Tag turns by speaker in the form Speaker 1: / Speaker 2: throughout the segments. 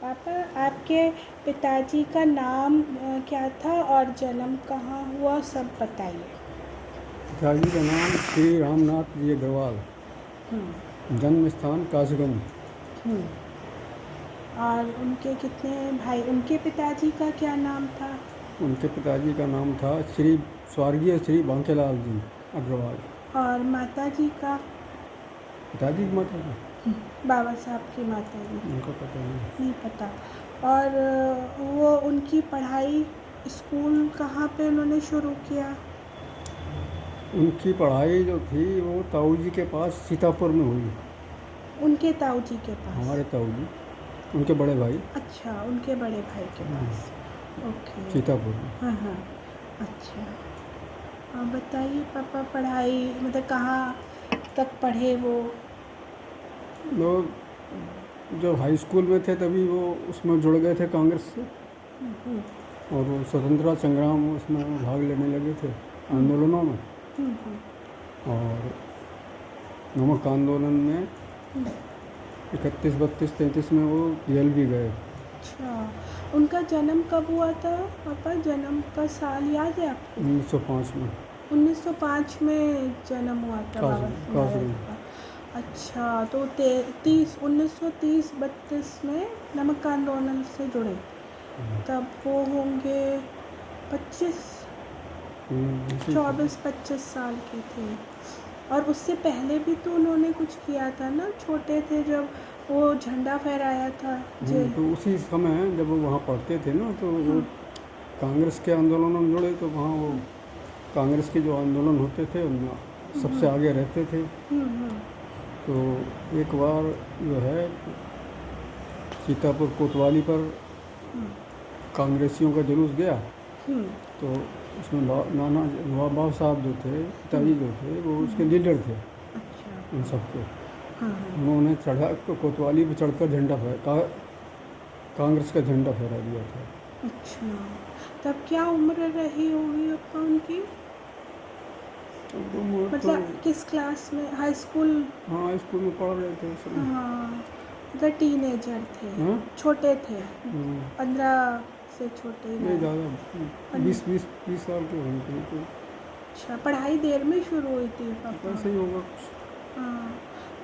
Speaker 1: पापा, आपके पिताजी का नाम क्या था और जन्म कहाँ हुआ, सब बताइए।
Speaker 2: पिताजी का नाम श्री रामनाथ जी अग्रवाल, जन्म स्थान कासगंज।
Speaker 1: हम्म। और उनके कितने भाई, उनके पिताजी का क्या नाम था?
Speaker 2: उनके पिताजी का नाम था स्वर्गीय श्री बांकेलाल जी अग्रवाल।
Speaker 1: और माता जी का?
Speaker 2: पिताजी की माता का
Speaker 1: बाबा साहब की माता जी?
Speaker 2: उनका पता नहीं।
Speaker 1: नहीं पता। और वो उनकी पढ़ाई स्कूल कहाँ पे उन्होंने शुरू किया?
Speaker 2: उनकी पढ़ाई जो थी वो ताऊ जी के पास सीतापुर में हुई।
Speaker 1: उनके ताऊ जी के पास?
Speaker 2: हमारे ताऊ जी, उनके बड़े भाई।
Speaker 1: अच्छा, उनके बड़े भाई के पास। ओके।
Speaker 2: सीतापुर में।
Speaker 1: हाँ हाँ। अच्छा। और बताइए पापा, पढ़ाई मतलब कहाँ तक पढ़े वो?
Speaker 2: लोग जब हाई स्कूल में थे तभी वो उसमें जुड़ गए थे कांग्रेस से, और वो स्वतंत्रता संग्राम उसमें भाग लेने लगे थे, आंदोलनों में। और नमक आंदोलन में 31, 32, 33 में वो जेल भी गए।
Speaker 1: अच्छा, उनका जन्म कब हुआ था पापा? जन्म का साल याद है आपको?
Speaker 2: 1905 में
Speaker 1: 1905 में जन्म हुआ था बाबा दादाजी
Speaker 2: कासगंज।
Speaker 1: का। अच्छा, तो 1930-32 में नमक आंदोलन से जुड़े, तब वो होंगे 25, 24-25 साल के थे। और उससे पहले भी तो उन्होंने कुछ किया था ना, छोटे थे जब वो झंडा फहराया था जेल।
Speaker 2: तो उसी समय जब वो वहाँ पढ़ते थे ना, तो वो कांग्रेस के आंदोलनों में जुड़े, तो वहाँ वो कांग्रेस के जो आंदोलन होते थे उनमें सबसे आगे रहते थे। तो एक बार जो है सीतापुर कोतवाली पर कांग्रेसियों का जुलूस गया, तो उसमें नाना नवाब साहब जो थे, पिताजी जो थे, वो उसके लीडर थे
Speaker 1: अच्छा।
Speaker 2: उन सबके।
Speaker 1: हाँ।
Speaker 2: उन्होंने कोतवाली पर चढ़कर कांग्रेस का झंडा फहरा दिया था।
Speaker 1: अच्छा, तब क्या उम्र रही होगी अपा उनकी?
Speaker 2: तो वो तो
Speaker 1: मतलब किस क्लास में, हाई स्कूल?
Speaker 2: हाँ, स्कूल में पढ़ रहे थे उस समय।
Speaker 1: हाँ, मतलब टीनेजर थे,
Speaker 2: हाँ?
Speaker 1: छोटे थे,
Speaker 2: हम्म,
Speaker 1: 15 से छोटे ही
Speaker 2: नहीं
Speaker 1: नहीं।
Speaker 2: ज़्यादा, 20 साल के होंगे तो।
Speaker 1: अच्छा, पढ़ाई देर में शुरू हुई थी पापा?
Speaker 2: ऐसे ही होगा कुछ।
Speaker 1: हाँ,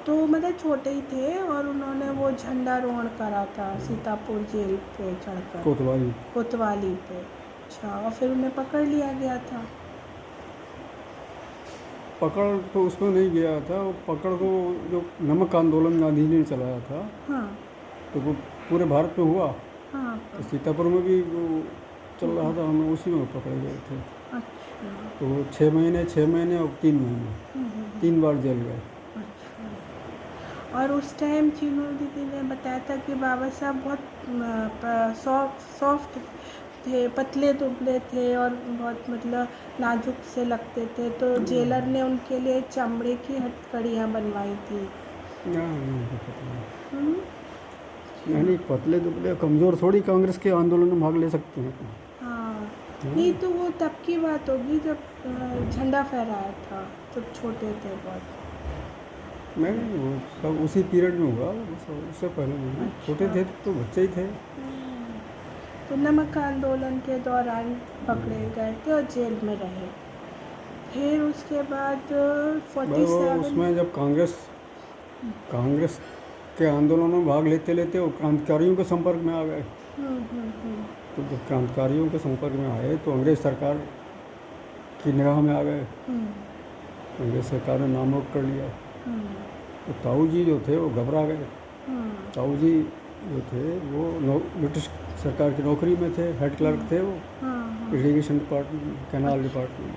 Speaker 1: तो मतलब छोटे ही थे और उन्होंने वो झंडारोहण करा था सीतापुर जेल पे चढ़कर,
Speaker 2: कोतवाली
Speaker 1: कोतवाली पे। अच्छा, और फिर उन्हें पकड़ लिया गया था?
Speaker 2: पकड़ तो उसमें नहीं गया था, वो पकड़ को जो नमक आंदोलन गांधी जी ने चलाया था,
Speaker 1: हाँ
Speaker 2: तो वो पूरे भारत में हुआ।
Speaker 1: हाँ
Speaker 2: तो
Speaker 1: पापा।
Speaker 2: सीतापुर में भी वो चल रहा था, हम उसी में पकड़े गए थे।
Speaker 1: अच्छा।
Speaker 2: तो वो 6 महीने और 3 महीने, 3 बार जेल गए।
Speaker 1: अच्छा। और उस टाइम चीनू दीदी ने बताया था कि बाबा साहब बहुत सॉफ्ट थे, पतले दुबले थे और बहुत मतलब नाजुक से लगते थे, तो जेलर ने उनके लिए चमड़े की हथकड़ियाँ बनवाई थी।
Speaker 2: नहीं, पता नहीं।
Speaker 1: हम्म।
Speaker 2: यानी पतले दुबले कमज़ोर थोड़ी कांग्रेस के आंदोलन में भाग ले सकते हैं।
Speaker 1: हाँ,
Speaker 2: हाँ,
Speaker 1: नहीं तो वो तब की बात होगी जब झंडा फहराया था, जब छोटे थे बहुत।
Speaker 2: नहीं, वो सब उसी पीरियड में हुआ, वो सब उससे पहले नहीं। छोटे
Speaker 1: अच्छा।
Speaker 2: थे तो बच्चे ही थे।
Speaker 1: तो नमक आंदोलन के दौरान पकड़े गए थे और जेल में रहे। फिर उसके बाद
Speaker 2: भाई वो
Speaker 1: 47।
Speaker 2: उसमें जब कांग्रेस के आंदोलनों में भाग लेते लेते वो क्रांतिकारियों के संपर्क में आ गए। तो जब क्रांतिकारियों के संपर्क में आए तो अंग्रेज़ सरकार की निगाह में आ गए। अंग्रेज़ सरकार ने नामर्द कर लिया। तो ताऊ जी जो थे वो घबरा गए। ताऊ जी जो थे वो ब्रिटिश सरकार की नौकरी में थे, हेड क्लर्क थे वो, इरिगेशन डिपार्टमेंट, कैनाल डिपार्टमेंट।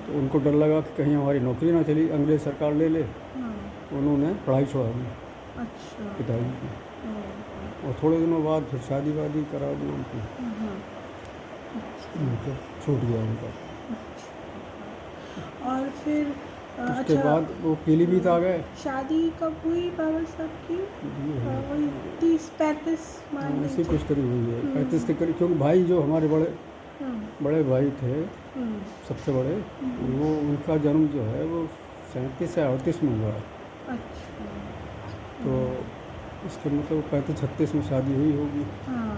Speaker 2: तो उनको डर लगा कि कहीं हमारी नौकरी ना चली, अंग्रेज़ सरकार ले ले। तो उन्होंने पढ़ाई छोड़ा दी
Speaker 1: अच्छा।
Speaker 2: पिताजी की। और थोड़े दिनों बाद फिर शादी वादी करा दी उनकी, उनका छूट गया उनका।
Speaker 1: और फिर
Speaker 2: उसके
Speaker 1: अच्छा,
Speaker 2: बाद वो पीलीभीत आ गए।
Speaker 1: शादी कब हुई बाबा साहब की? वही 30-35 मान
Speaker 2: ऐसी
Speaker 1: लीजिए।
Speaker 2: कुछ करीब हुई है, 35 के करीब। क्योंकि भाई जो हमारे बड़े भाई थे, सबसे बड़े, वो उनका जन्म जो है वो 37 या 38 में हुआ है।
Speaker 1: अच्छा।
Speaker 2: तो इसके मतलब 35-36 में शादी हुई होगी।
Speaker 1: हाँ,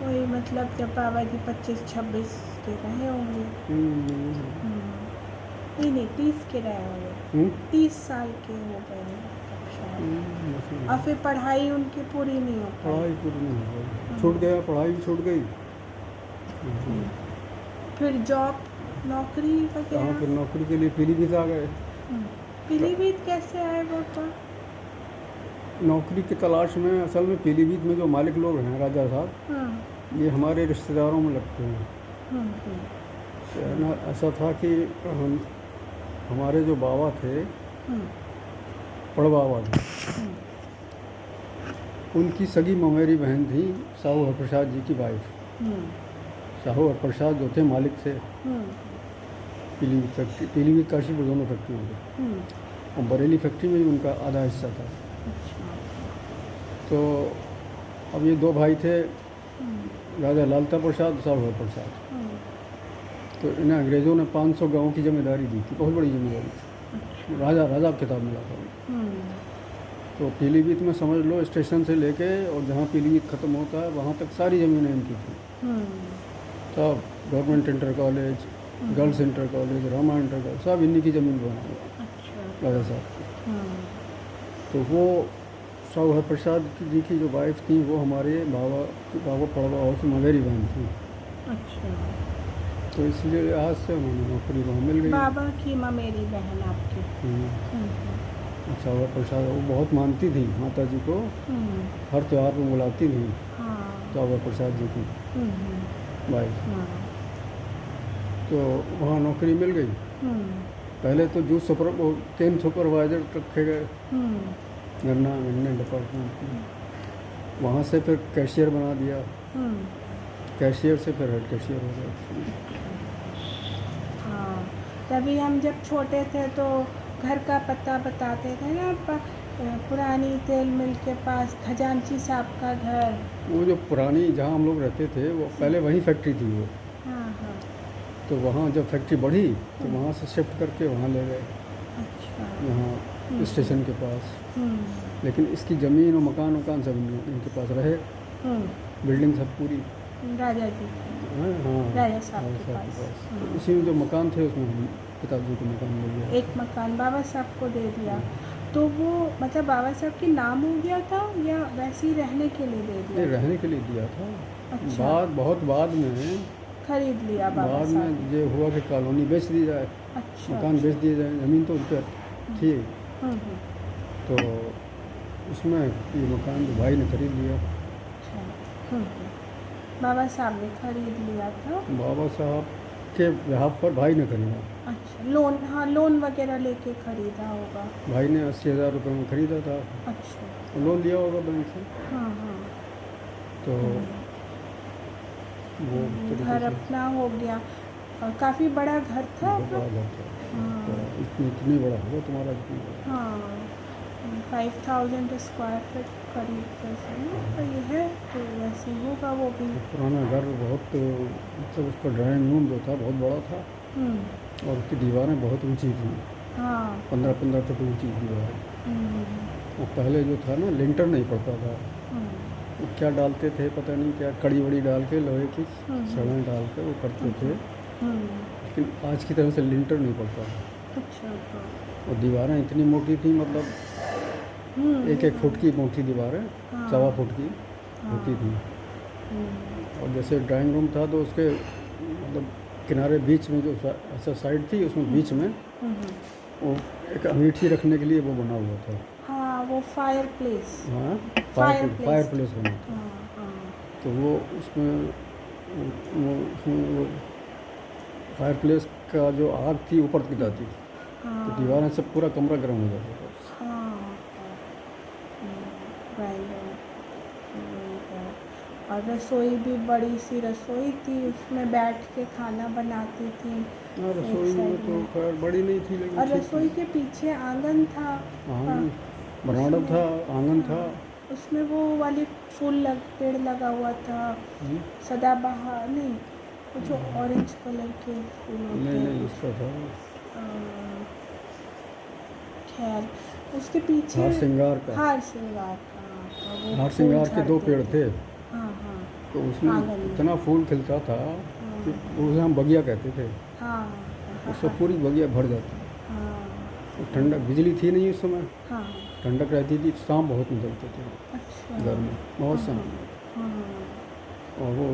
Speaker 1: वही मतलब जब बाबा जी 25-26 के रहे होंगे। नहीं नहीं, 30 के रहे होंगे, 30 साल के हो गए होंगे तब शायद। और फिर पढ़ाई उनकी पूरी नहीं हो पाई।
Speaker 2: पढ़ाई पूरी नहीं हो गई, छूट गया, पढ़ाई छूट गई।
Speaker 1: फिर जॉब, नौकरी वगैरह।
Speaker 2: फिर नौकरी के लिए पीलीभीत आ गए।
Speaker 1: पीलीभीत कैसे आए पापा?
Speaker 2: नौकरी की तलाश में, असल में पीलीभीत में जो मालिक लोग हैं राजा साहब, ये हमारे रिश्तेदारों में लगते हैं। तो है ना, ऐसा था कि हमारे जो बाबा थे, बड़बाबा जी, उनकी सगी ममेरी बहन थी साहू हरप्रसाद जी की वाइफ। साहू हरप्रसाद जो थे मालिक थे पीलीभीत फैक्ट्री, पीलीभीत काशीपुर दोनों फैक्ट्री में, और बरेली फैक्ट्री में भी उनका आधा हिस्सा था। तो अब ये दो भाई थे, राजा लालता प्रसाद, साहू हरप्रसाद। तो इन्हें अंग्रेज़ों ने 500 गाँव की जिम्मेदारी दी थी, बहुत बड़ी जिम्मेदारी थी। राजा खिताब मिला था। तो पीलीभीत में समझ लो स्टेशन से लेके और जहाँ पीलीभीत ख़त्म होता है वहाँ तक सारी ज़मीनें इनकी थी। तब government inter college, girls inter college, Rama inter college, सब इन्हीं की ज़मीन बना हुआ राजा साहब। तो वो साहू हरप्रसाद जी की जो वाइफ थी वो हमारे बाबा पड़बाबा की मवेरी बहन थी। तो इसलिए आज से उन्होंने नौकरी वहाँ मिल गई।
Speaker 1: बाबा की ममेरी बहन आपकी।
Speaker 2: साहू हरप्रसाद वो बहुत मानती थी माता जी को, हर त्यौहार में बुलाती थी। साहू हरप्रसाद जी की वाइफ। तो वहाँ नौकरी मिल गई। पहले तो जूस केन सुपरवाइज़र रखे गए गन्ने डिपार्टमेंट में। वहाँ से फिर कैशियर बना दिया, कैशियर से फिर हेड कैशियर हो गया।
Speaker 1: हाँ, तभी हम जब छोटे थे तो घर का पता बताते थे ना, पुरानी तेल मिल के पास खजांची साहब का घर।
Speaker 2: वो जो पुरानी जहाँ हम लोग रहते थे वो पहले वहीं फैक्ट्री थी वो। तो वहाँ जब फैक्ट्री बढ़ी तो वहाँ से शिफ्ट करके वहाँ ले गए, यहाँ स्टेशन के पास। लेकिन इसकी ज़मीन और मकान सब इनके पास रहे, बिल्डिंग सब पूरी
Speaker 1: राजा जी।
Speaker 2: हाँ,
Speaker 1: राजा साहब के पास।
Speaker 2: तो उसी में जो मकान थे उसमें पिताजी को मकान मिल गया।
Speaker 1: एक मकान बाबा साहब को दे दिया। तो वो मतलब बाबा साहब के नाम हो गया था या वैसे ही रहने के लिए दे दिया?
Speaker 2: रहने के लिए दिया था।
Speaker 1: अच्छा।
Speaker 2: बहुत बाद में
Speaker 1: खरीद लिया बाबा
Speaker 2: बाद
Speaker 1: साहब
Speaker 2: में ये हुआ कि कॉलोनी बेच दी जाए।
Speaker 1: अच्छा।
Speaker 2: मकान बेच दिए जाए, ज़मीन तो उन पर थी। तो उसमें ये मकान जो भाई ने खरीद लिया।
Speaker 1: अच्छा। बाबा साहब ने खरीद लिया था।
Speaker 2: बाबा साहब के बिहाफ पर भाई ने खरीदा।
Speaker 1: अच्छा, लोन, हाँ लोन वगैरह लेके खरीदा होगा।
Speaker 2: भाई ने 80,000 रुपये में खरीदा था।
Speaker 1: अच्छा।
Speaker 2: लोन लिया होगा बैंक से। तो वो
Speaker 1: घर अपना हो गया। और काफ़ी बड़ा घर था।
Speaker 2: इतनी बड़ा होगा तुम्हारा?
Speaker 1: हाँ, 5000 स्क्वायर फीट करीब कैसे तो ये है, तो वैसे होगा वो भी।
Speaker 2: पुराना घर बहुत, मतलब उसका ड्राइंग रूम जो था बहुत बड़ा था, और उसकी दीवारें बहुत ऊंची थी। 15-15 फुट ऊंची दीवारें। और पहले जो था ना लिंटर नहीं पड़ता था, वो क्या डालते थे पता नहीं क्या, कड़ी वड़ी डाल के लोहे की सड़ें डाल के वो करते थे। लेकिन आज की तरह से लिंटर नहीं पड़ता था।
Speaker 1: अच्छा।
Speaker 2: और दीवारें इतनी मोटी थी, मतलब 1-1 फुट की मोटी दीवारें, 1.25 फुट की होती थी। और जैसे ड्राइंग रूम था तो उसके मतलब किनारे बीच में जो ऐसा साइड थी उसमें बीच में वो एक अंगीठी रखने के लिए वो बना हुआ था।
Speaker 1: हाँ, वो फायर प्लेस।
Speaker 2: हाँ, फायर प्लेस बना था। तो वो उसमें वो फायर प्लेस का जो आग थी ऊपर तक जाती थी। तो दीवारें से पूरा कमरा गर्म हो जाता था।
Speaker 1: और रसोई भी बड़ी सी रसोई थी, उसमें बैठ के खाना बनाती थी।
Speaker 2: रसोई में तो खैर बड़ी नहीं थी, लेकिन
Speaker 1: और रसोई के पीछे आंगन था,
Speaker 2: बरामदा था, आंगन था।
Speaker 1: उसमें वो वाली पेड़ लगा हुआ था, सदाबहार नहीं, वो जो ऑरेंज कलर के फूल होते हैं।
Speaker 2: नहीं उसका था
Speaker 1: खैर उसके पीछे
Speaker 2: हार श्रृंगार का।
Speaker 1: वो
Speaker 2: हार
Speaker 1: फूल
Speaker 2: श्रृंगार के 2
Speaker 1: झड़ते
Speaker 2: पेड़ थे,
Speaker 1: हाँ हाँ
Speaker 2: तो उसमें
Speaker 1: आंगन में।
Speaker 2: इतना फूल खिलता था कि उसे हम बगिया कहते थे।
Speaker 1: हाँ
Speaker 2: उससे पूरी बगिया भर जाती।
Speaker 1: हाँ
Speaker 2: तो ठंडक, बिजली थी नहीं उस समय,
Speaker 1: हाँ
Speaker 2: ठंडक रहती थी, सांप बहुत निकलते थे
Speaker 1: अच्छा
Speaker 2: घर में, बहुत
Speaker 1: हाँ
Speaker 2: सांप।
Speaker 1: हाँ
Speaker 2: और वो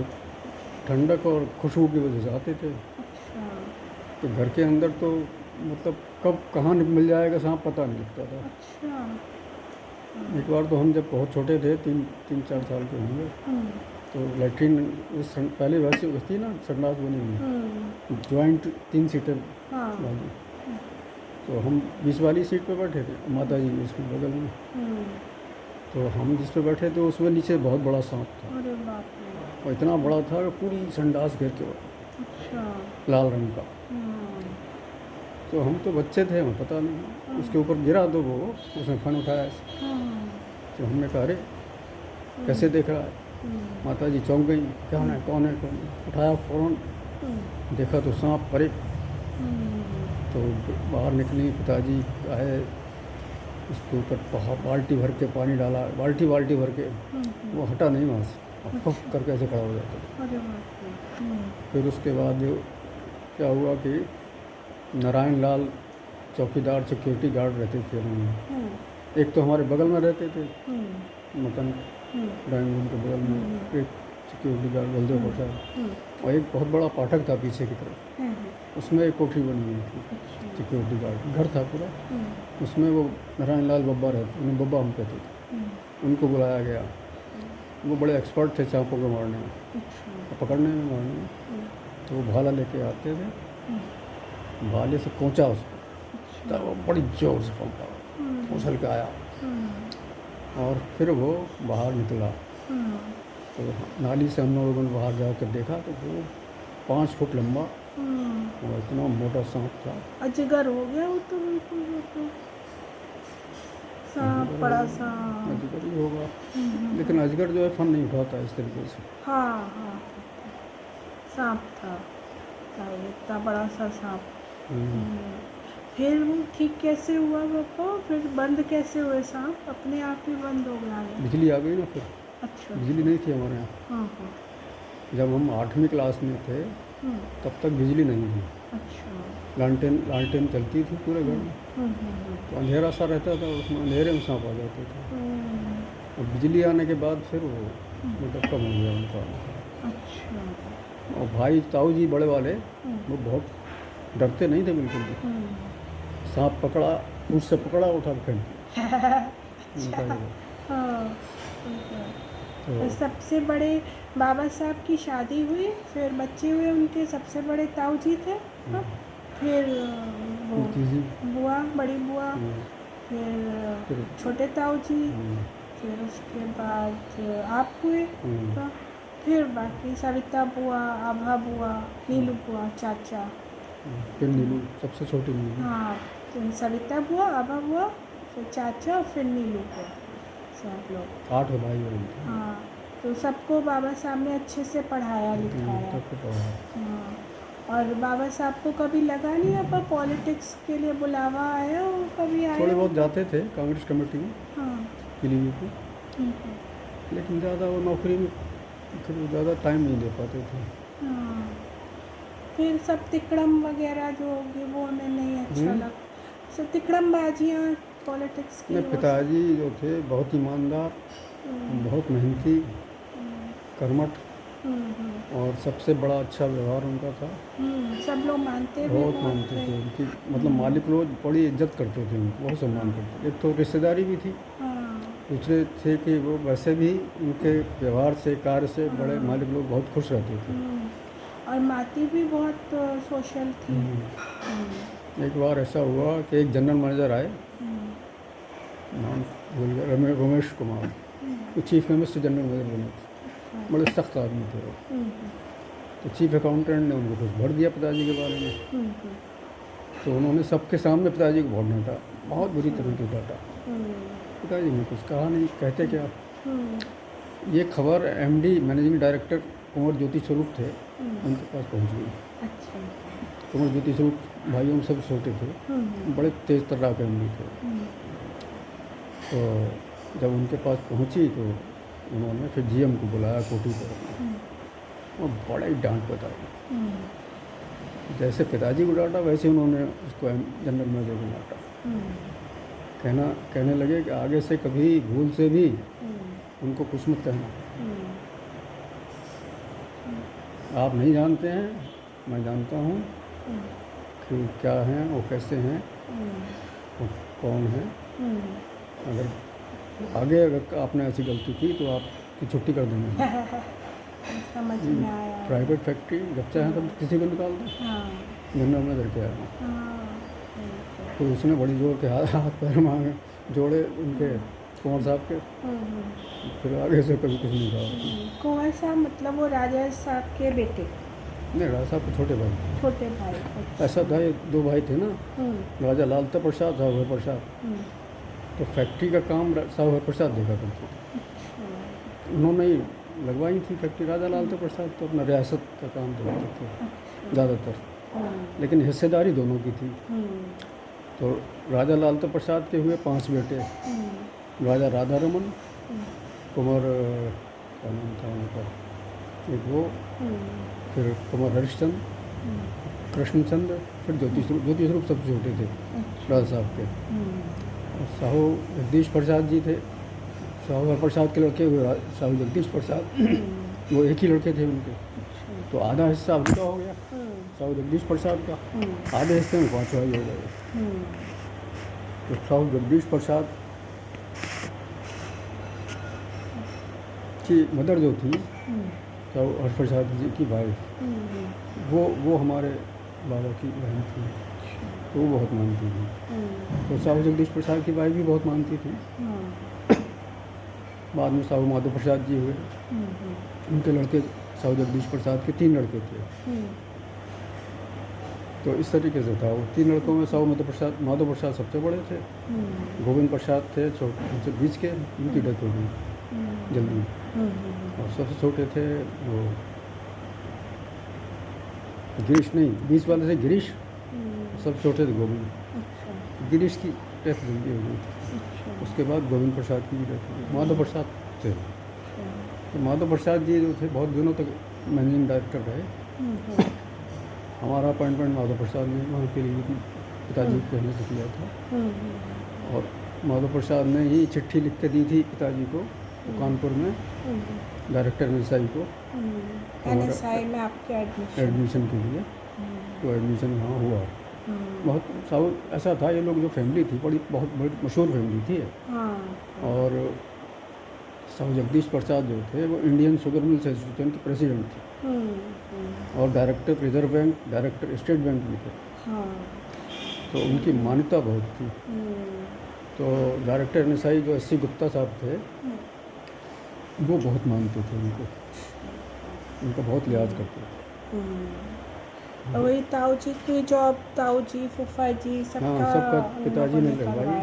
Speaker 2: ठंडक और खुशबू की वजह से आते थे।
Speaker 1: अच्छा
Speaker 2: तो घर के अंदर तो मतलब कब कहाँ मिल जाएगा सांप पता नहीं लगता था।
Speaker 1: अच्छा
Speaker 2: एक बार तो हम जब बहुत छोटे थे, 3-4 साल के होंगे, तो लैट्रीन पहले वैसे होती ना, संडास बनी हुई जॉइंट 3 सीटर
Speaker 1: हाँ
Speaker 2: वाली। तो हम 20 वाली सीट पे बैठे थे, माता जी उसके बगल में। तो हम जिस पे बैठे थे उसमें नीचे बहुत बड़ा सांप था,
Speaker 1: अरे बाप रे
Speaker 2: और इतना बड़ा था कि पूरी संडास घेर के
Speaker 1: अच्छा
Speaker 2: लाल रंग का।
Speaker 1: हम्म,
Speaker 2: तो हम तो बच्चे थे, हमें पता नहीं, उसके ऊपर गिरा तो वो उसने फन उठाया ऐसे।
Speaker 1: हाँ,
Speaker 2: तो हमने कहा अरे कैसे देख रहा है। माता जी चौंक गई, क्या है, कौन है, कौन है? उठाया फ़ौरन, देखा तो सांप। अरे तो बाहर निकली, पिताजी आए, उसके ऊपर बाल्टी भर के पानी डाला, बाल्टी भर के। वो हटा नहीं वहाँ से, और फुक करके ऐसे खड़ा हो जाता था।
Speaker 1: अरे बाप रे
Speaker 2: फिर उसके बाद क्या हुआ कि नारायण लाल चौकीदार सिक्योरिटी गार्ड रहते थे उनमें। एक तो हमारे बगल में रहते थे, मकान ड्राइंग रूम के बगल में एक सिक्योरिटी गार्ड बलदेव प्रसाद, और एक बहुत बड़ा फाटक था पीछे की तरफ, उसमें एक कोठरी बनी हुई थी, सिक्योरिटी गार्ड घर था पूरा। उसमें वो नारायण लाल बब्बा रहते, उन्हें बब्बा हम कहते थे। उनको बुलाया गया, वो बड़े एक्सपर्ट थे सांपों को मारने में, पकड़ने में, मारने में। तो वो भाला लेके आते थे, भाले से कोंचा उसको, तब वो बड़ी जोर से पहुँचा, उछल के आया, और फिर वो बाहर निकला। तो नाली से हम लोगों ने बाहर जाकर देखा तो वो 5 फुट लंबा और इतना मोटा सांप था।
Speaker 1: अजगर हो गया वो तो बिल्कुल, वो तो सांप, बड़ा सांप।
Speaker 2: अजगर ही होगा, लेकिन अजगर जो है फन नहीं उठाता इस तरीके से।
Speaker 1: हाँ हाँ सांप था, इतना बड़ा सा सांप। फिर वो ठीक कैसे हुआ पापा, फिर बंद कैसे हुए सांप, अपने आप ही बंद हो गया?
Speaker 2: बिजली आ गई ना फिर।
Speaker 1: अच्छा
Speaker 2: बिजली नहीं थी हमारे यहाँ,
Speaker 1: हाँ हाँ
Speaker 2: जब हम 8वीं क्लास में थे तब तक बिजली नहीं थी।
Speaker 1: अच्छा
Speaker 2: लालटेन चलती थी पूरे घर में, तो अंधेरा सा रहता था, उसमें अंधेरे में सांप आ जाते थे। और बिजली आने के बाद फिर वो मतलब कम हो गया उनका।
Speaker 1: अच्छा
Speaker 2: और भाई ताऊ जी बड़े वाले, वो बहुत डरते नहीं थे बिल्कुल भी। सांप पकड़ा, उससे पकड़ा, उठा के फेंक दिया।
Speaker 1: हाँ
Speaker 2: तो
Speaker 1: सबसे बड़े बाबा साहब की शादी हुई, फिर बच्चे हुए उनके, सबसे बड़े ताऊ जी थे। हाँ, फिर वो
Speaker 2: जी,
Speaker 1: बुआ, बड़ी बुआ, फिर छोटे ताऊ जी, फिर उसके बाद आप हुए, तो फिर बाकी सविता बुआ, आभा बुआ, नीलू बुआ, चाचा,
Speaker 2: फिर नीलू सबसे छोटी नीलू।
Speaker 1: हाँ तो सविता बुआ, आभा बुआ, फिर चाचा और फिर नीलू बुआ, सब लोग
Speaker 2: 8 भाई बहन थे।
Speaker 1: हाँ। तो सबको बाबा साहब ने अच्छे से पढ़ाया लिखाया।
Speaker 2: सबको पढ़ा।
Speaker 1: हाँ, और बाबा साहब को कभी लगा नहीं अब पॉलिटिक्स के लिए बुलावा आया, वो कभी आया?
Speaker 2: थोड़े बहुत जाते थे कांग्रेस कमेटी में,
Speaker 1: हाँ
Speaker 2: पीलीभीत में, लेकिन ज़्यादा वो नौकरी में ज़्यादा टाइम नहीं दे पाते थे।
Speaker 1: हाँ, फिर सब तिकड़म वगैरह जो होगी वो हमें नहीं अच्छा लगा, सब तिकड़म बाजियाँ पॉलिटिक्स की।
Speaker 2: मेरे पिताजी जो थे बहुत ईमानदार, बहुत मेहनती, कर्मठ, और सबसे बड़ा अच्छा व्यवहार उनका था।
Speaker 1: सब लोग मानते भी
Speaker 2: बहुत मानते थे उनकी, मतलब मालिक लोग बड़ी इज्जत करते थे उनको, बहुत सम्मान करते थे। एक तो रिश्तेदारी भी थी, दूसरे थे कि वो वैसे भी उनके व्यवहार से, कार्य से बड़े मालिक लोग बहुत खुश रहते थे।
Speaker 1: और माती भी बहुत सोशल थी।
Speaker 2: एक बार ऐसा हुआ कि एक जनरल मैनेजर आए, नाम भूल गया, रमेश कुमार, वो चीफ केमिस्ट जनरल मैनेजर बने थे, बड़े सख्त आदमी थे वो। तो चीफ अकाउंटेंट ने उनको कुछ भर दिया पिताजी के बारे में, तो उन्होंने सबके सामने पिताजी को बहुत डांटा, बहुत बुरी तरह से डांटा। पिताजी ने कुछ कहा नहीं, कहते क्या। ये खबर एमडी मैनेजिंग डायरेक्टर कुंवर ज्योति स्वरूप थे, उनके पास पहुंच गई। कुंवर ज्योति स्वरूप भाइयों में सब छोटे थे, बड़े तेज तर्राक एमडी थे। तो जब उनके पास पहुंची तो उन्होंने फिर जीएम को बुलाया कोठी पर, वो बड़ा ही डांट बताई। जैसे पिताजी को डांटा वैसे उन्होंने उसको जनरल मेजर को डांटा। कहने लगे कि आगे से कभी भूल से भी उनको कुछ मत कहना। आप नहीं जानते हैं, मैं जानता हूँ कि क्या हैं, वो कैसे हैं, वो कौन है। अगर आपने ऐसी गलती की तो आपकी छुट्टी कर देंगे।
Speaker 1: समझ में आया।
Speaker 2: प्राइवेट फैक्ट्री जब चाहे तब किसी को निकाल दो। जनरल मेजर के आया तो उसने बड़ी जोर के हाथ पैर मांगे जोड़े उनके कुंवर साहब के। फिर आगे से कभी कुछ नहीं कहा।
Speaker 1: कुंवर साहब मतलब वो राजा साहब के बेटे?
Speaker 2: नहीं, राजा साहब के छोटे भाई।
Speaker 1: छोटे भाई, अच्छा।
Speaker 2: ऐसा था, ये 2 भाई थे ना, राजा लालता प्रसाद, साहू हर प्रसाद। तो फैक्ट्री का काम साहू हर प्रसाद देखा करते थे। उन्होंने ही लगवाई थी फैक्ट्री। राजा लालता प्रसाद तो अपना रियासत का काम देखते थे ज़्यादातर, लेकिन हिस्सेदारी दोनों की थी। तो राजा लालता प्रसाद के हुए 5 बेटे। राजा राधा रमन, कुंवर क्या नाम था उनका, एक वो, फिर कुंवर हरिश्चंद्र, कृष्णचंद्र, फिर ज्योतिष रूप सबसे छोटे थे राजा साहब के। और साहू जगदीश प्रसाद जी थे, साहू हर प्रसाद के लड़के हुए साहू जगदीश प्रसाद। वो एक ही लड़के थे उनके। तो आधा हिस्सा उनका हो गया साहू जगदीश प्रसाद का, आधे हिस्से में 5 भाई हो गए। तो साहू जगदीश प्रसाद की मदर जो थी साहू हर प्रसाद जी की वाइफ, वो हमारे बाबा की बहन थी, तो वो बहुत मानती थी। तो साहू जगदीश प्रसाद की वाइफ भी बहुत मानती थी। बाद में साहू माधव प्रसाद जी हुए, उनके लड़के साहू जगदीश प्रसाद के 3 लड़के थे। तो इस तरीके से था। वो 3 लड़कों में साहू माधव प्रसाद सबसे बड़े थे। गोविंद प्रसाद थे उनसे बीच के, उनकी डेथ हो गई जल्दी। और सबसे छोटे थे वो गिरीश, नहीं बीच वाले थे गिरीश, सबसे छोटे थे गोविंद। गिरीश की डेथ जल्दी हो गई थी। उसके बाद गोविंद प्रसाद की भी डेथ हो गई। माधव प्रसाद थे। तो माधव प्रसाद जी जो थे बहुत दिनों तक मैनेजिंग डायरेक्टर रहे। हमारा अपॉइंटमेंट माधव प्रसाद ने वहाँ के लिए पिताजी के कहने से किया था। और माधव प्रसाद ने ही चिट्ठी लिख के दी थी पिताजी को कानपुर में, डायरेक्टर NSI को,
Speaker 1: NSI में आपके
Speaker 2: एडमिशन के लिए। तो एडमिशन वहाँ हुआ। बहुत साहू ऐसा था, ये लोग जो फैमिली थी बहुत बड़ी मशहूर फैमिली थी। और साहू जगदीश प्रसाद जो थे वो इंडियन शुगर मिल्स एसोसिएशन के प्रेसिडेंट थे। और director reserve bank, director state bank भी थे। तो उनकी मान्यता बहुत थी। तो डायरेक्टर NSI जो SC गुप्ता साहब थे वो बहुत मानते थे उनको, उनका बहुत लिहाज करते थे।
Speaker 1: और वही ताऊ जी की जॉब, ताऊ जी, फूफा जी,
Speaker 2: सबका पिताजी ने लगवाई।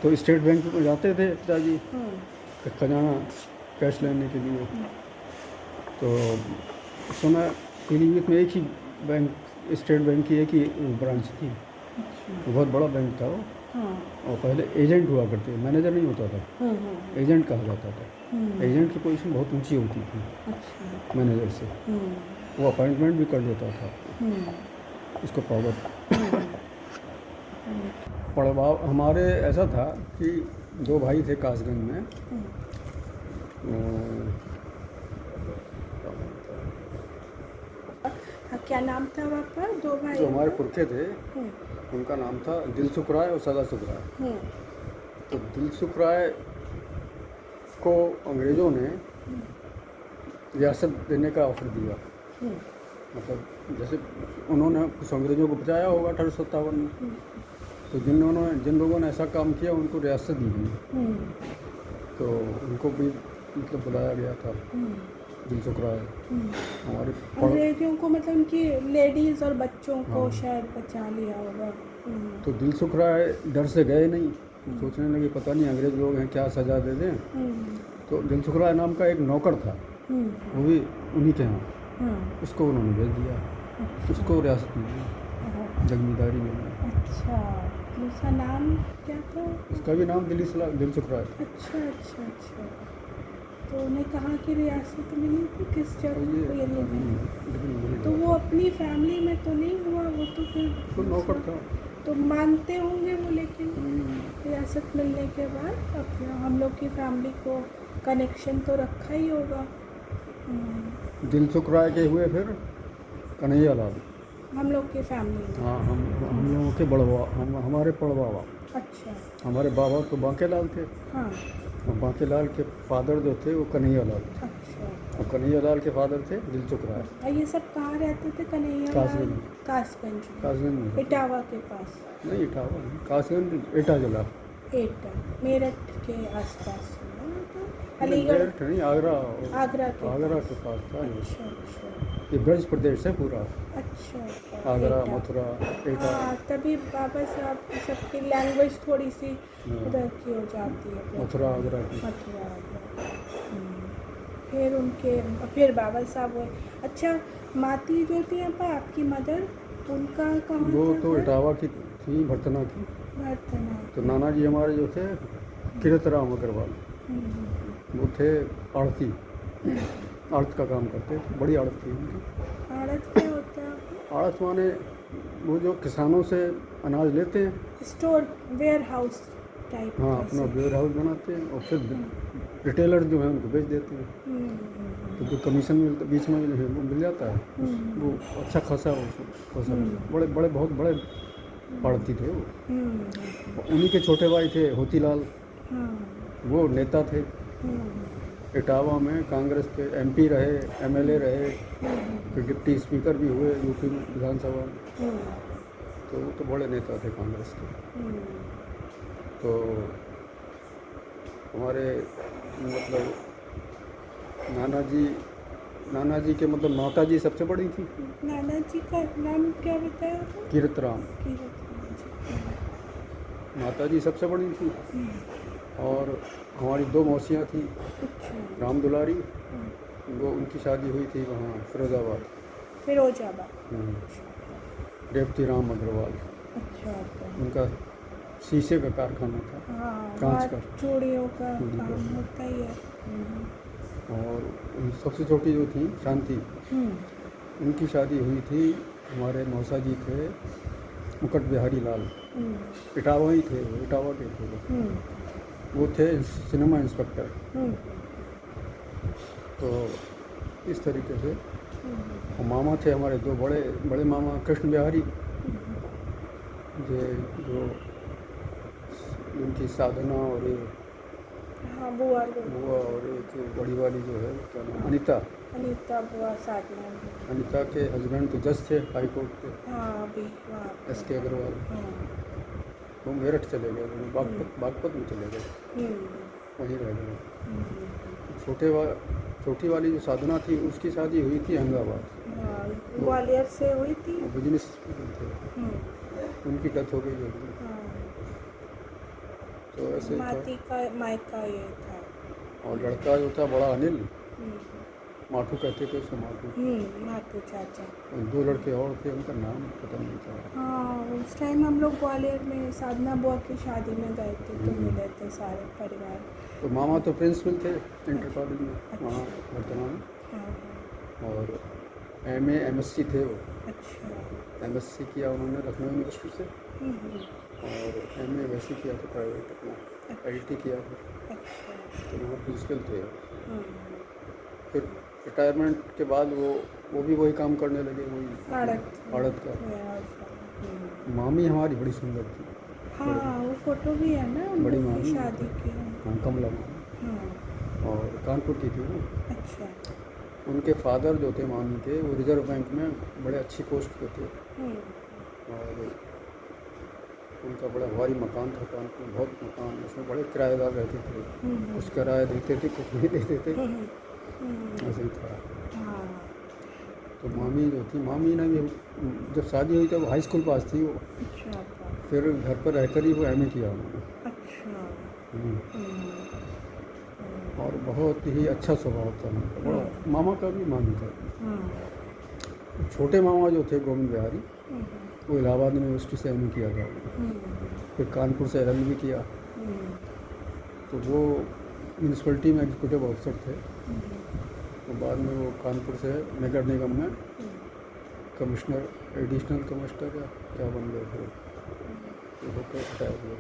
Speaker 2: तो स्टेट बैंक में जाते थे पिताजी खजाना कैश लेने के लिए। तो उस समय पीलीभीत में एक ही बैंक, स्टेट बैंक की एक ही ब्रांच थी। बहुत बड़ा बैंक था वो। और पहले एजेंट हुआ करते, मैनेजर नहीं होता था, एजेंट कहा जाता था। एजेंट की पोजीशन बहुत ऊंची होती थी मैनेजर से। वो अपॉइंटमेंट भी कर देता था। उसको पावर पड़वा हमारे ऐसा था कि 2 भाई थे कासगंज में।
Speaker 1: क्या नाम था वहाँ पर 2 भाई?
Speaker 2: जो हमारे पुरखे थे उनका नाम था दिलसुख राय और सदा सुख राय। तो दिलसुख राय को अंग्रेज़ों ने रियासत देने का ऑफर दिया। मतलब जैसे उन्होंने कुछ अंग्रेज़ों को बचाया होगा 1857 में। तो जिन लोगों ने ऐसा काम किया उनको रियासत दी गई। तो उनको भी मतलब बुलाया गया था दिलसुख राय। हमारे
Speaker 1: अंग्रेजों को मतलब उनकी लेडीज़ और बच्चों को शायद बचा लिया होगा।
Speaker 2: तो दिलसुख राय डर से गए नहीं, सोचने लगे पता नहीं अंग्रेज लोग हैं क्या सज़ा दे दें। तो दिलसुख राय नाम का एक नौकर था, वो भी उन्हीं के यहाँ, उसको उन्होंने भेज दिया। उसको रियासत मिल गई, जमींदारी मिल गई।
Speaker 1: अच्छा, उसका नाम क्या था?
Speaker 2: उसका भी नाम दिलसुख राय था।
Speaker 1: अच्छा अच्छा अच्छा। तो उन्हें कहाँ की रियासत मिली थी, किस
Speaker 2: और
Speaker 1: जगह
Speaker 2: ये
Speaker 1: ये
Speaker 2: लेकिन मिल
Speaker 1: तो
Speaker 2: गया
Speaker 1: वो
Speaker 2: था।
Speaker 1: अपनी फैमिली में तो नहीं हुआ, वो तो फिर
Speaker 2: तो नौकर था।
Speaker 1: तो मानते होंगे वो, लेकिन
Speaker 2: हम्म,
Speaker 1: रियासत मिलने के बाद अपना हम लोग की फैमिली को कनेक्शन तो रखा ही होगा।
Speaker 2: दिलसुख राय के हुए फिर कन्हैया लाल।
Speaker 1: हम लोग की फैमिली में।
Speaker 2: हाँ, हम लोगों के बड़वा, हमारे पड़बाबा,
Speaker 1: अच्छा।
Speaker 2: हमारे बाबा तो बांके लाल थे,
Speaker 1: हाँ।
Speaker 2: और बांके लाल के फादर जो थे वो कन्हैया लाल थे,
Speaker 1: अच्छा।
Speaker 2: और कन्हैया लाल के फादर थे दिलसुख राय।
Speaker 1: और ये सब कहाँ रहते थे, कन्हैया लाल?
Speaker 2: कासगंज में।
Speaker 1: कासगंज
Speaker 2: कासगंज में
Speaker 1: में,
Speaker 2: रहते थे।
Speaker 1: इटावा के पास।
Speaker 2: नहीं, इटावा नहीं, कासगंज एटा जिला।
Speaker 1: एटा, मेरठ के आसपास है ना? तो
Speaker 2: नहीं,
Speaker 1: अलीगढ़,
Speaker 2: मेरठ नहीं, आगरा।
Speaker 1: आगरा के
Speaker 2: आगरा
Speaker 1: पास।
Speaker 2: के पास था ये।
Speaker 1: अच्छा अच्छा
Speaker 2: ये ब्रज प्रदेश है पूरा,
Speaker 1: अच्छा।
Speaker 2: आगरा,
Speaker 1: एटा।
Speaker 2: मथुरा, एटा।
Speaker 1: हाँ, तभी बाबा साहब की सबकी लैंग्वेज थोड़ी सी
Speaker 2: हाँ,
Speaker 1: उधर की हो जाती है।
Speaker 2: मथुरा आगरा की।
Speaker 1: मथुरा आगरा। फिर उनके, फिर बाबा साहब हुए। अच्छा, माती जो थी अपा आपकी मदर, उनका कहाँ
Speaker 2: वो
Speaker 1: था
Speaker 2: तो
Speaker 1: घर?
Speaker 2: इटावा की थी, भरतना की।
Speaker 1: भरतनाट्यम।
Speaker 2: तो नाना जी हमारे जो थे कीरतराम अग्रवाल, वो थे आड़ती, आड़त का काम करते थे, बड़ी आड़त थी उनकी।
Speaker 1: आड़त क्या होता है?
Speaker 2: आड़त माने वो जो किसानों से अनाज लेते हैं।
Speaker 1: Store, warehouse type.
Speaker 2: हाँ, अपना वेयर हाउस बनाते हैं और फिर रिटेलर जो है उनको बेच देते हैं। तो जो कमीशन मिलता बीच में जो है वो मिल जाता है, वो अच्छा खासा बड़े बड़े बहुत बड़े आड़ती थे वो। उन्हीं के छोटे भाई थे होतीलाल, वो नेता थे, इटावा में कांग्रेस के एमपी रहे, एमएलए रहे, फिर डिप्टी स्पीकर भी हुए यूपी में विधानसभा में। तो वो तो बड़े नेता थे कांग्रेस के। तो हमारे मतलब नाना जी के मतलब माता जी सबसे बड़ी थी,
Speaker 1: नाना जी का नाम क्या बताया था?
Speaker 2: कीरतराम। माता जी सबसे बड़ी थी, और हमारी दो मौसियाँ थीं,
Speaker 1: अच्छा।
Speaker 2: राम दुलारी, वो उनकी शादी हुई थी वहाँ फिरोज़ाबाद।
Speaker 1: फिरोजाबाद।
Speaker 2: रेवती राम अग्रवाल,
Speaker 1: अच्छा अच्छा।
Speaker 2: उनका शीशे का कारखाना था,
Speaker 1: हाँ,
Speaker 2: कांच
Speaker 1: वहाँ
Speaker 2: का।
Speaker 1: चूड़ियों का
Speaker 2: चूड़ी का।
Speaker 1: काम होता ही है।
Speaker 2: और सबसे छोटी जो थी शांति, उनकी शादी हुई थी, हमारे मौसा जी थे मुकुट बिहारी लाल, इटावा ही थे वो, इटावा के थे वो थे सिनेमा इंस्पेक्टर। तो इस तरीके से। और मामा थे हमारे दो बड़े बड़े मामा, कृष्ण बिहारी, जो उनकी साधना, और एक
Speaker 1: हाँ, बुआ
Speaker 2: बुआ, और एक बड़ी वाली जो है क्या नाम, अनीता।
Speaker 1: अनीता बुआ साधना।
Speaker 2: अनीता के हस्बैंड तो जज थे हाई कोर्ट के,
Speaker 1: हाँ, अभी वहाँ पे।
Speaker 2: एस के अग्रवाल।
Speaker 1: हाँ।
Speaker 2: वो मेरठ चले गए, वो बागपत में चले गए, वहीं रह गए। छोटी वाली जो साधना थी उसकी शादी हुई थी अहमदाबाद,
Speaker 1: हाँ, ग्वालियर से हुई थी।
Speaker 2: वो बिजनेस थे, उनकी डेथ हो गई जल्दी।
Speaker 1: हाँ,
Speaker 2: तो ऐसे ही था।
Speaker 1: माती का मायका ये था।
Speaker 2: और लड़का जो था बड़ा अनिल, माठू कहते थे उसको, माठू।
Speaker 1: मातू चाचा।
Speaker 2: और दो लड़के और थे, उनका नाम पता नहीं था।
Speaker 1: हाँ, उस टाइम हम लोग ग्वालियर में साधना बुआ की शादी में गए थे, तो मिले थे सारे परिवार।
Speaker 2: तो मामा तो प्रिंसिपल थे इंटर कॉलेज में वहाँ वर्तमान में,
Speaker 1: हाँ।
Speaker 2: और एमए एमएससी थे वो।
Speaker 1: अच्छा।
Speaker 2: एमएससी किया उन्होंने लखनऊ यूनिवर्सिटी से, और एमए वैसे किया था प्राइवेट अपना, आईटी किया फिर।
Speaker 1: अच्छा।
Speaker 2: तो वहाँ प्रिंसिपल थे। फिर रिटायरमेंट के बाद वो भी वही काम करने लगे, वही आड़त का। मामी हमारी बड़ी सुंदर थी।
Speaker 1: हाँ, वो फोटो भी है ना उन
Speaker 2: बड़ी
Speaker 1: लोग की
Speaker 2: मामी,
Speaker 1: शादी की।
Speaker 2: हाँ, कमला मामी,
Speaker 1: हाँ।
Speaker 2: और कानपुर की थी वो।
Speaker 1: अच्छा।
Speaker 2: उनके फादर जो थे मामी के, वो रिजर्व बैंक में बड़े अच्छी पोस्ट पे थे, और उनका बड़ा भारी मकान था कानपुर, बहुत मकान, उसमें बड़े किराएदार रहते थे, कुछ किराया देते थे, कुछ नहीं देते थे, ऐसे ही था।
Speaker 1: हाँ।
Speaker 2: तो मामी जो थी, मामी ने भी जब शादी हुई तब हाई स्कूल पास थी वो,
Speaker 1: अच्छा।
Speaker 2: फिर घर पर रहकर ही वो एमए किया उन्होंने।
Speaker 1: अच्छा।
Speaker 2: और बहुत ही अच्छा स्वभाव था उनका, बड़ा मामा का भी, मामी का भी। छोटे मामा जो थे गोविंद बिहारी, वो इलाहाबाद यूनिवर्सिटी से एम किया था, फिर कानपुर से LLB भी किया। तो वो म्यूनसिपलिटी में एग्जीक्यूटिव ऑफिसर थे, तो बाद में वो कानपुर से नगर निगम में कमिश्नर, एडिशनल कमिश्नर या क्या बन गए थे, तो होकर रिटायर हुए।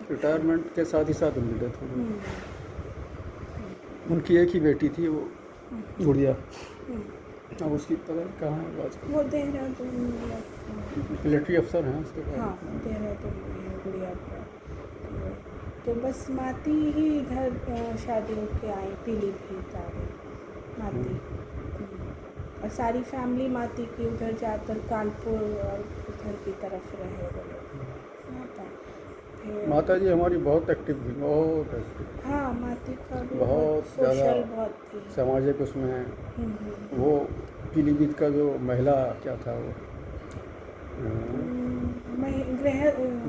Speaker 2: रिटायरमेंट के साथ ही साथ उनकी डेथ हो गई। उनकी एक ही बेटी थी, वो गुड़िया। अब उसकी पता नहीं कहाँ है आज,
Speaker 1: वो देहरादून
Speaker 2: मिलिट्री अफसर हैं उसके बाद।
Speaker 1: हाँ, देहरादून में है गुड़िया का। तो बस माती ही इधर शादी होके आई, पीलीभीत आ गई माती। और सारी फैमिली माती की उधर जाकर कानपुर और उधर की तरफ रहे वो लोग।
Speaker 2: माता जी हमारी बहुत एक्टिव थी, बहुत एक्टिव।
Speaker 1: हाँ, माती का भी
Speaker 2: बहुत
Speaker 1: सोशल
Speaker 2: ज़्यादा
Speaker 1: बहुत थी।
Speaker 2: सामाजिक उसमें वो पीलीभीत का जो महिला क्या था वो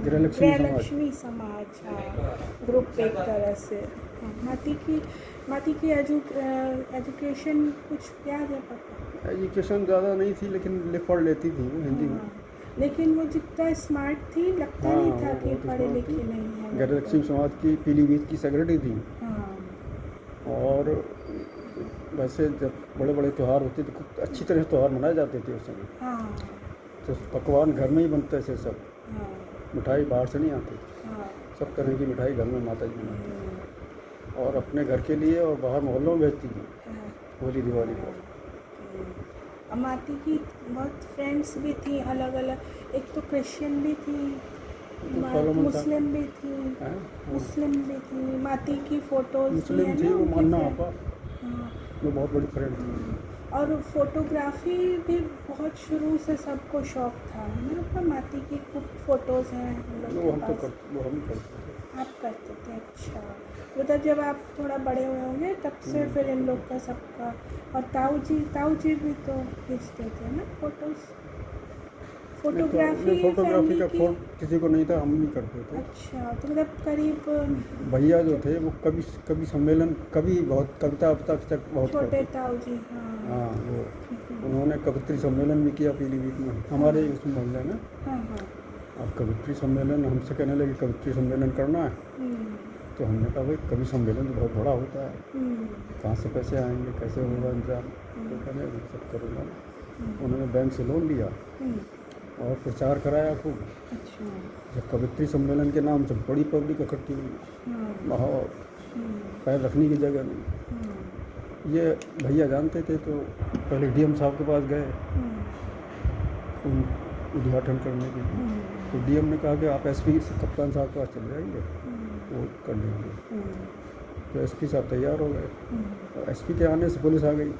Speaker 1: गृहलक्ष्मी समाज, हाँ, ग्रुप एक तरह से। हाँ, माती की एजुकेशन कुछ याद है पता?
Speaker 2: एजुकेशन ज़्यादा नहीं थी, लेकिन लिख पढ़ लेती थी वो हिंदी में।
Speaker 1: लेकिन वो जितना स्मार्ट थी लगता नहीं था कि पढ़े लिखे नहीं है।
Speaker 2: गृहलक्ष्मी समाज की पीलीभीत की सेक्रेटरी थी। और वैसे जब बड़े बड़े त्यौहार होते थे, खूब अच्छी तरह से त्यौहार मनाए जाते थे उस समय। तो पकवान घर में ही बनते थे सब, मिठाई बाहर से नहीं आती थी। सब तरह की मिठाई घर में माता जी बनाती थी, और अपने घर के लिए और बाहर मोहल्लों में बेचती थी होली दिवाली पर।
Speaker 1: माती की बहुत फ्रेंड्स भी थी अलग अलग, एक तो क्रिश्चियन भी थी, मुस्लिम भी थी, माती की फोटोज
Speaker 2: मुस्लिम थी वो, मान्ना आपा, वो बहुत बड़ी फ्रेंड थी।
Speaker 1: और फोटोग्राफी भी बहुत शुरू से सबको शौक था, है ना? पर माती की खूब फोटोज़ हैं हम लोग के पास।
Speaker 2: वो हम करते थे।
Speaker 1: आप करते थे? अच्छा, मतलब जब आप थोड़ा बड़े हुए होंगे तब से फिर इन लोग का सबका। और ताऊ जी भी तो खींचते थे ना फोटोज़? फोटोग्राफी
Speaker 2: का शौक किसी को नहीं था, हम भी करते थे।
Speaker 1: अच्छा, तो मतलब करीब
Speaker 2: भैया जो थे वो कभी सम्मेलन, कभी बहुत कविता तक बहुत
Speaker 1: छोटे ताऊ जी।
Speaker 2: हाँ, वो उन्होंने कवित्री सम्मेलन भी किया पीलीभीत में, हमारे उस मोहल्ले में। अब कवित्री सम्मेलन हमसे कहने लगे कवित्री सम्मेलन करना है, तो हमने कहा भाई कवि सम्मेलन तो बहुत बड़ा होता है, कहाँ से पैसे आएंगे, कैसे होगा इंतजाम? तो कहने सब करूँगा। उन्होंने बैंक से लोन लिया और प्रचार कराया खूब। जब कवित्री सम्मेलन के नाम से बड़ी पब्लिक इकट्ठी हुई, वहाँ पैर रखने की जगह नहीं। ये भैया जानते थे, तो पहले DM साहब के पास गए उद्घाटन करने के लिए। तो DM ने कहा कि आप SP कप्तान साहब के पास चले जाएंगे, वो कर लेंगे। तो SP साहब तैयार हो गए, और SP के आने से पुलिस आ गई।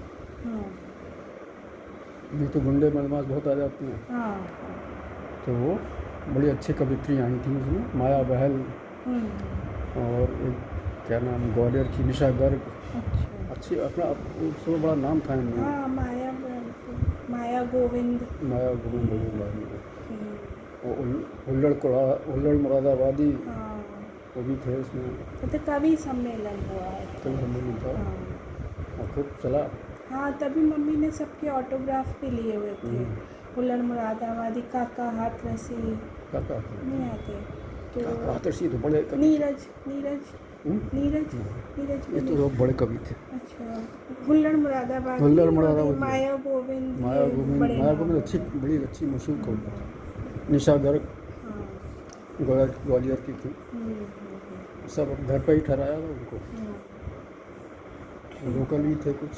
Speaker 2: नहीं तो गुंडे बदमाश बहुत आ जाती हैं। तो वो बड़ी अच्छी कवित्री आई थी उसमें, माया बहल और एक क्या नाम ग्वालियर की निशा गर्ग। अच्छी अपना उसमें बड़ा नाम था इनमें। माया गोविंद हुल्लड़ मुरादाबादी, वो भी थे उसमें।
Speaker 1: तो कवि सम्मेलन हुआ है,
Speaker 2: कवि सम्मेलन था और खूब चला।
Speaker 1: हाँ, तभी मम्मी ने सबके ऑटोग्राफ भी लिए हुए थे। हुल्लड़ मुरादाबादी, काका हाथरसी नहीं आते तो
Speaker 2: हाथरसी तो बड़े
Speaker 1: नीरज
Speaker 2: ये तो सब बड़े कवि थे।
Speaker 1: अच्छा, हुल्लड़ मुरादाबादी, माया गोविंद
Speaker 2: अच्छी बड़ी अच्छी मशहूर कवि। निशा गर्ग ग्वालियर की थी। सब घर पे ही ठहराया था उनको, लोकल ही थे कुछ।